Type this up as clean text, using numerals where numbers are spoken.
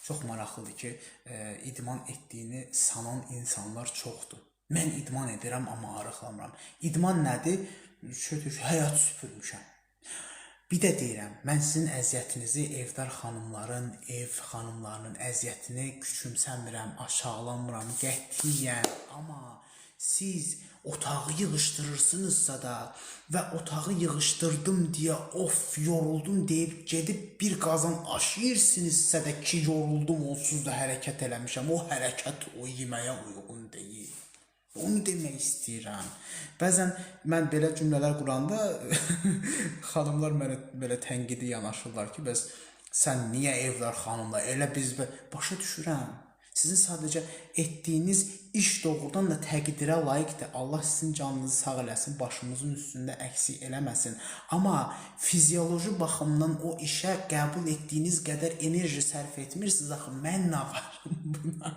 Çox maraqlıdır ki, idman etdiyini sanan insanlar çoxdur. Mən idman edirəm, amma arıqlamıram. İdman nədir? Həyat süpürmüşəm. Bir də deyirəm, mən sizin əziyyətinizi, evdar xanımların, ev xanımlarının əziyyətini küçümsəmirəm, aşağılamıram, qətiyyən. Amma siz otağı yığışdırırsınızsa da və otağı yığışdırdım deyə of yoruldum deyib gedib bir qazan aşıyırsınızsa da ki yoruldum onsuz da hərəkət eləmişəm. O hərəkət o yeməyə uyğun deyil. Onu demək istəyirəm. Bəzən mən belə cümlələr quranda xanımlar mənə belə tənqidi yanaşırlar ki, bəs sən niyə evdar xanımla elə biz başa düşürəm. Sizin sadəcə etdiyiniz iş doğrudan da təqdirə layiqdir. Allah sizin canınızı sağ eləsin, başımızın üstündə əksik eləməsin. Amma fizioloji baxımdan o işə qəbul etdiyiniz qədər enerji sərf etmirsiniz. Axı mən nə varım buna?